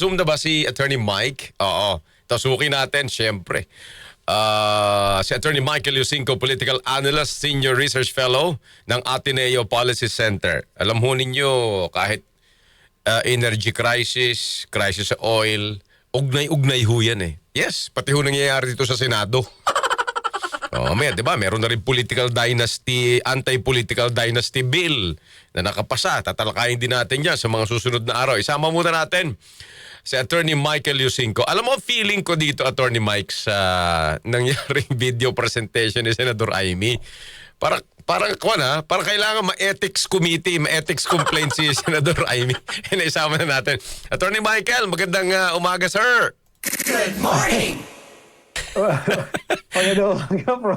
Zoom na ba si Attorney Mike? Oo. Tasukin natin, syempre. Si Attorney Michael Yusinko, Political Analyst, Senior Research Fellow ng Ateneo Policy Center. Alam ho ninyo, kahit energy crisis, crisis sa oil, ugnay-ugnay ho yan eh. Yes, pati ho nangyayari dito sa Senado. Oh, may, 'di ba? Meron na rin political dynasty, anti-political dynasty bill na nakapasa. Tatalakayin din natin 'yan sa mga susunod na araw. Isama muna natin si Attorney Michael Yusinko. Alam mo, feeling ko dito, Attorney Mike, sa nangyaring video presentation ni Senador Amy, parang kailangan ma-ethics committee, ma-ethics complaint si Senador Amy. Isama na natin. Attorney Michael, magandang umaga, sir. Good morning!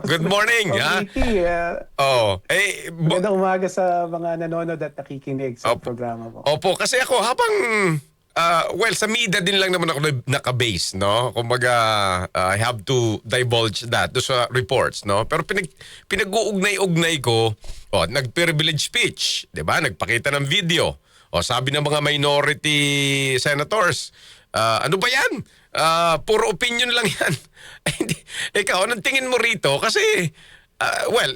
Good morning, ha? Magandang umaga sa mga nanonood at nakikinig sa programa mo. Opo, kasi ako habang sa media din lang naman ako naka-base, no? Kumbaga, I have to divulge that do sa reports, no? Pero pinag-uugnay-ugnay ko, nag-privilege speech, 'di ba? Nagpakita ng video. Sabi ng mga minority senators, ano ba 'yan? Puro opinion lang 'yan. Ikaw, anong tingin mo rito? Kasi,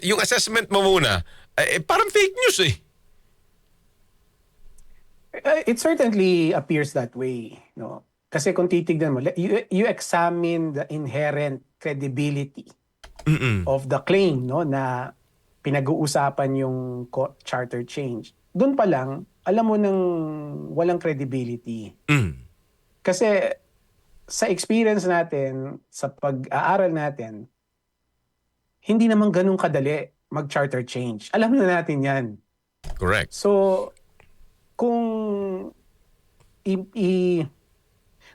yung assessment mo muna, parang fake news eh. It certainly appears that way, no? Kasi kung titignan mo, you examine the inherent credibility of the claim, no, na pinag-uusapan yung charter change. Doon pa lang, alam mo nang walang credibility. Kasi sa experience natin, sa pag-aaral natin, hindi naman ganun kadali mag-charter change. Alam na natin yan. Correct. So, kung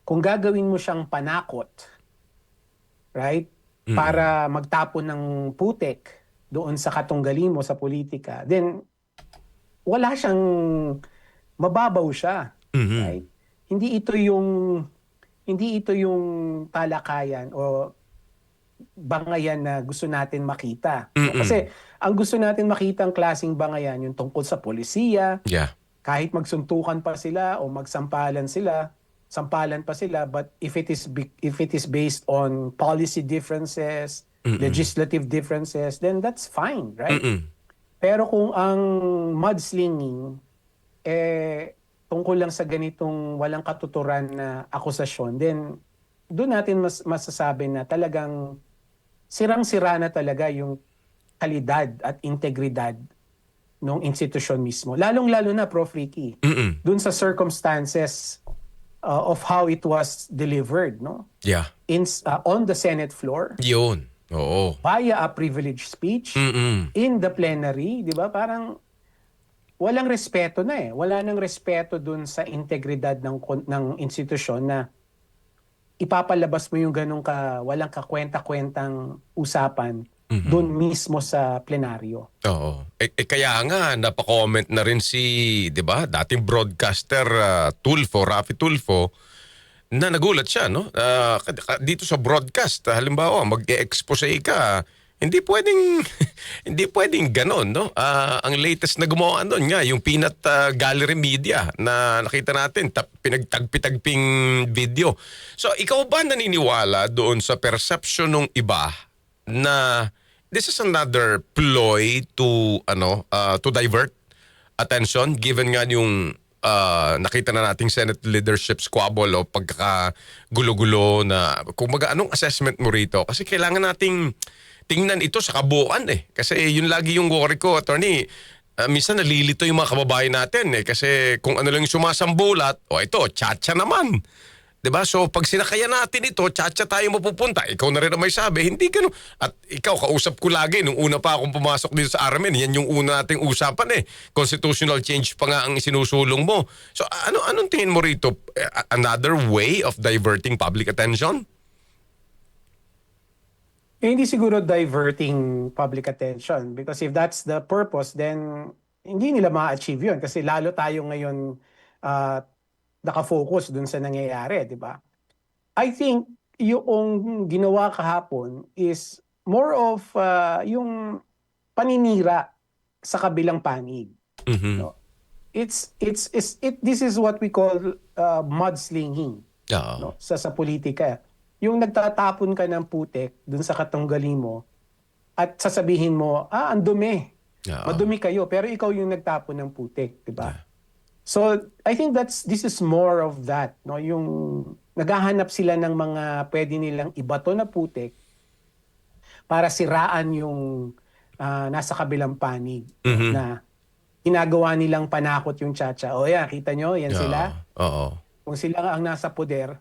gagawin mo siyang panakot, right? Para magtapon ng putik doon sa katunggali mo sa politika, then wala siyang, mababaw siya. Right? Hindi ito yung talakayan o bangayan na gusto natin makita. Kasi ang gusto natin makita ang klaseng bangayan yung tungkol sa polisiya. Yeah. Kahit magsuntukan pa sila o magsampalan pa sila, but if it is based on policy differences, legislative differences, then that's fine, right? Pero kung ang mudslinging tungkol lang sa ganitong walang katuturan na akusasyon, then doon natin masasabi na talagang sirang-sira na talaga yung kalidad at integridad ng institusyon mismo. Lalong-lalo na, Prof. Ricky, doon sa circumstances of how it was delivered, no? Yeah. On the Senate floor. Yun. Oo. Via a privileged speech in the plenary, di ba? Parang walang respeto na eh. Wala nang respeto doon sa integridad ng institusyon na ipapalabas mo yung ganong walang kakwenta-kwentang usapan doon mismo sa plenaryo. Oo. Kaya nga, napaka-comment na rin si, di ba, dating broadcaster Raffy Tulfo, na nagulat siya, no? Dito sa broadcast, halimbawa, mag-e-expose ka, hindi pwedeng ganon, no? Ang latest na gumawa doon nga, yung Peanut Gallery Media na nakita natin, pinagtagpitagping video. So, ikaw ba naniniwala doon sa perception ng iba na this is another ploy to divert attention given nga yung nakita na nating Senate leadership squabble o pagkakagulo-gulo na kumbaga anong assessment mo rito? Kasi kailangan nating tingnan ito sa kabuuan eh. Kasi yun lagi yung worry ko, attorney. Minsan nalilito yung mga kababayan natin eh. Kasi kung ano lang yung sumasambulat, ito, tsa-tsa naman. 'Di ba? So pag sinakayan natin ito, tsa-tsa tayo mapupunta. Ikaw na rin ang may sabi, hindi gano'n. At ikaw, kausap ko lagi, nung una pa akong pumasok dito sa RMN, yan yung una nating usapan eh. Constitutional change pa nga ang isinusulong mo. So anong tingin mo rito? Another way of diverting public attention? Hindi siguro diverting public attention because if that's the purpose, then hindi nila ma-achieve yun kasi lalo tayo ngayon nakafocus dun sa nangyayari, di ba? I think yung ginawa kahapon is more of yung paninira sa kabilang panig. No? this is what we call mudslinging, Oo. no, sa politika. Yung nagtatapon ka ng putik dun sa katunggali mo at sasabihin mo, ang dumi. Oo. Madumi kayo, pero ikaw yung nagtapon ng putik, di ba? So, I think this is more of that, no? Yung naghahanap sila ng mga pwede nilang ibato na putik para siraan yung nasa kabilang panig, na ginagawa nilang panakot yung Chacha. O yan, kita nyo, yan sila. Oo. Kung sila ang nasa poder,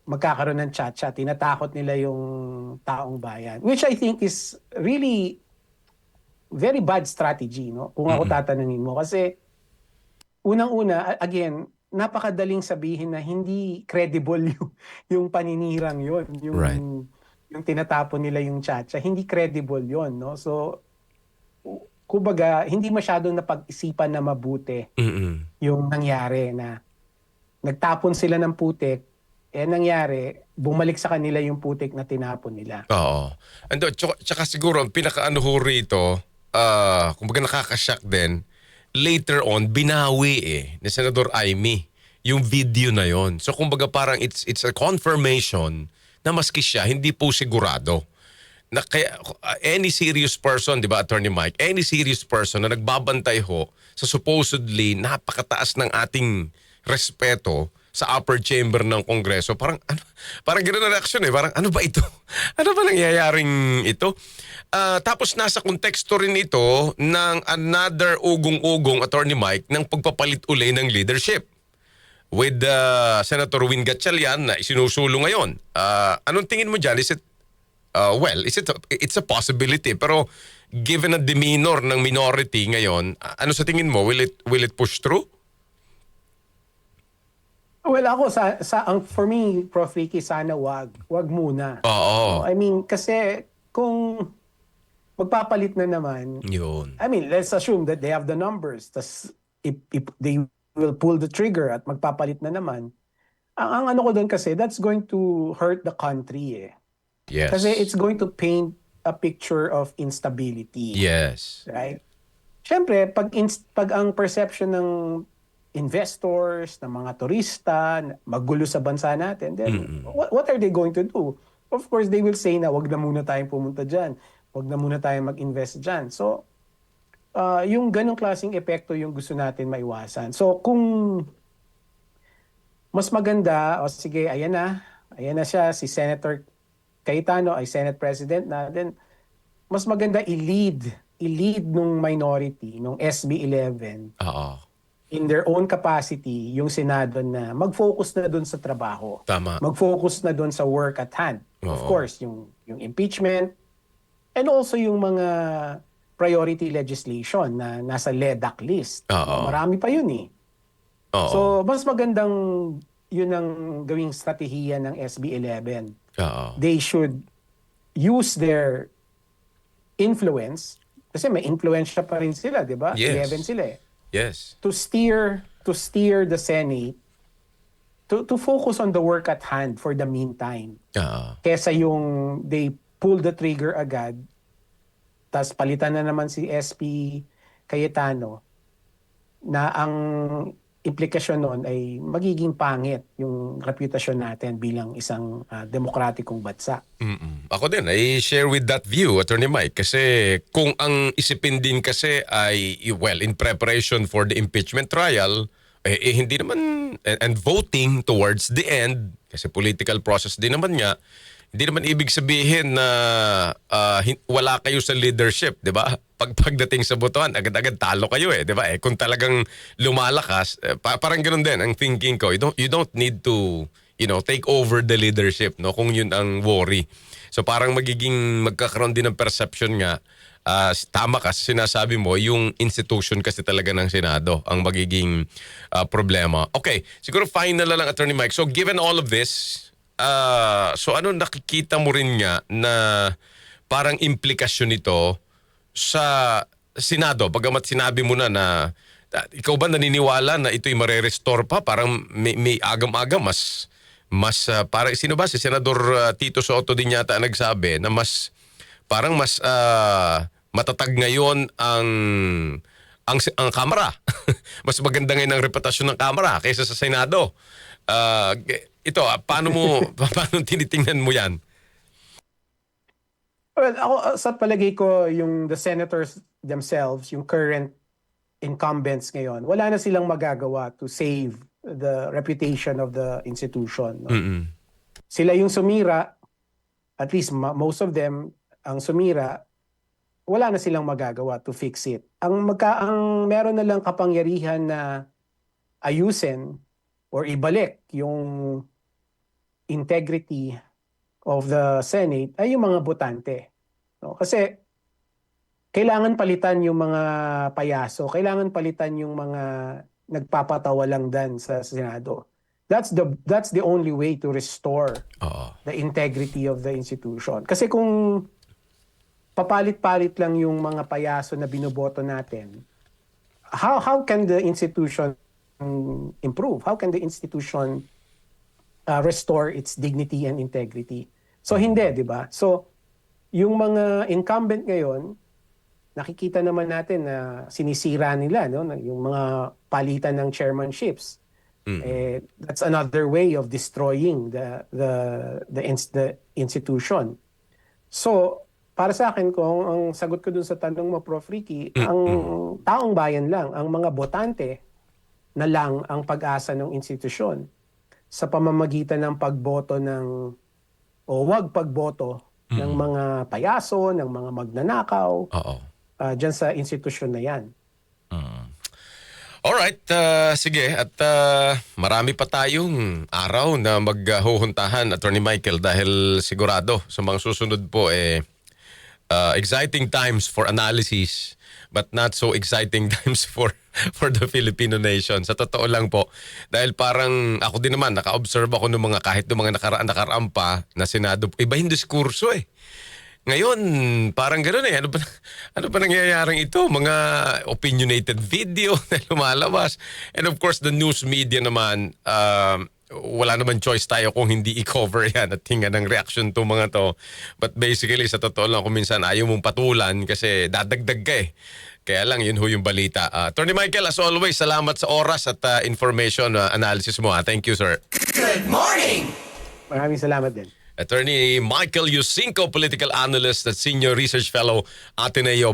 magkakaroon ng Chacha. Tinatakot nila yung taong bayan. Which I think is really very bad strategy, no? Kung ako tatanungin mo. Kasi unang-una, again, napakadaling sabihin na hindi credible yung paninirang yon, yung Right. yung tinatapon nila yung Chacha, hindi credible yon, no? So kumbaga hindi masyadong napag-isipan na mabuti yung nangyari, na nagtapon sila ng putik, nangyari, bumalik sa kanila yung putik na tinapon nila. Oo. Ando, tsaka siguro ang pinakaano ho rito, kumbaga nakaka-shock din, later on, binawi ni Senador Amy yung video na yon. So kumbaga parang it's a confirmation na maski siya, hindi po sigurado. Na kaya, any serious person, di ba, Attorney Mike, any serious person na nagbabantay ho sa supposedly napakataas ng ating respeto sa upper chamber ng Kongreso, parang gano'n na reaksyon parang ano ba ito? Ano ba nangyayaring ito? Tapos nasa konteksto rin ito ng another ugong-ugong, Attorney Mike, ng pagpapalit uli ng leadership with Senator Win Gatchalian na isinusulong ngayon. Anong tingin mo dyan? Is it it's a possibility, pero given a demeanor ng minority ngayon, ano sa tingin mo, will it push through? Well, ako for me, Prof. Ricky, sana wag muna. Oo. I mean, kasi kung magpapalit na naman, Yun. I mean, let's assume that they have the numbers. Tas if they will pull the trigger at magpapalit na naman, ang ano ko doon kasi, that's going to hurt the country. Yes. Kasi it's going to paint a picture of instability. Yes. Right? Siyempre, pag ang perception ng investors, ng mga turista, magulo sa bansa natin, then what are they going to do? Of course, they will say na wag na muna tayong pumunta dyan. Wag na muna tayong mag-invest dyan. So, yung ganong klaseng epekto yung gusto natin maiwasan. So, kung mas maganda, sige, ayan na siya, si Senator Cayetano ay Senate President na, then mas maganda i-lead nung minority, nung SB 11, Oo. in their own capacity, yung Senado na mag-focus na doon sa trabaho. Tama. Mag-focus na doon sa work at hand. Of Oo. course, yung impeachment, and also yung mga priority legislation na nasa LEDAC list. Oo. Marami pa yun Oo. So, mas magandang yun ang gawing strategiya ng SB 11. Oo. They should use their influence, kasi may influensya pa rin sila, di ba? Yes. 11 sila Yes. to steer the Senate to focus on the work at hand for the meantime. Oo. Kesa yung they pull the trigger agad, tas palitan na naman si SP Cayetano, na ang implikasyon nun ay magiging pangit yung reputasyon natin bilang isang demokratikong bansa. Ako din, I share with that view, Attorney Mike, kasi kung ang isipin din kasi ay, well, in preparation for the impeachment trial, hindi naman, and voting towards the end, kasi political process din naman nga, hindi naman ibig sabihin na wala kayo sa leadership, di ba? Pagdating sa botohan, agad-agad talo kayo di ba? Kung talagang lumalakas, parang ganoon din ang thinking ko. You don't need to, take over the leadership, no? Kung yun ang worry. So parang magkakaroon din ng perception nga, tama ka, sinasabi mo, yung institution kasi talaga ng Senado ang magiging problema. Okay, siguro final na lang, Attorney Mike. So given all of this, so ano nakikita mo rin nga na parang implikasyon nito sa Senado? Bagamat sinabi mo na ikaw ba naniniwala na ito'y marerestore pa? Parang may agam-agam, mas parang sino ba? Si Senador Tito Soto din yata nagsabi na mas matatag ngayon ang ang Kamara. Mas maganda ngayon ang reputasyon ng Kamara kaysa sa Senado. Paano paano tinitingnan mo yan? Well, ako sa palagay ko, yung the senators themselves, yung current incumbents ngayon, wala na silang magagawa to save the reputation of the institution. No? Sila yung sumira, at least most of them, ang sumira, wala na silang magagawa to fix it. Ang meron na lang kapangyarihan na ayusin or ibalik yung integrity of the Senate ay yung mga botante. No? Kasi kailangan palitan yung mga payaso, kailangan palitan yung mga nagpapatawa lang dan sa Senado. That's the only way to restore the integrity of the institution. Kasi kung papalit-palit lang yung mga payaso na binoboto natin, how can the institution improve? How can the institution restore its dignity and integrity? So hindi, di ba? So yung mga incumbent ngayon, nakikita naman natin na sinisira nila, no? Yung mga palitan ng chairmanships. That's another way of destroying the institution. So para sa akin, kung ang sagot ko dun sa tanong mo, Prof. Ricky, ang taong bayan lang, ang mga botante na lang ang pag-asa ng institusyon sa pamamagitan ng pagboto o wag pagboto ng mga payaso, ng mga magnanakaw, dyan sa institusyon na yan. Alright, sige. At marami pa tayong araw na maghuhuntahan, Attorney Michael, dahil sigurado sa mga susunod po exciting times for analysis but not so exciting times for the Filipino nation. Sa totoo lang po, dahil parang ako din naman, naka-observe ako ng kahit ng mga nakaraan pa na Senado, iba yung diskurso eh. Ngayon, parang gano'n eh. Ano ba nangyayaring ito? Mga opinionated video na lumalabas. And of course, the news media naman, wala naman choice tayo kung hindi i-cover yan at hinga ng reaction to mga to. But basically, sa totoo lang, kung minsan ayaw mong patulan kasi dadagdag ka eh. Kaya lang, yun ho yung balita. Attorney Michael, as always, salamat sa oras at information analysis mo. Thank you, sir. Good morning! Maraming salamat din. Attorney Michael Yusinko, political analyst at senior research fellow, Ateneo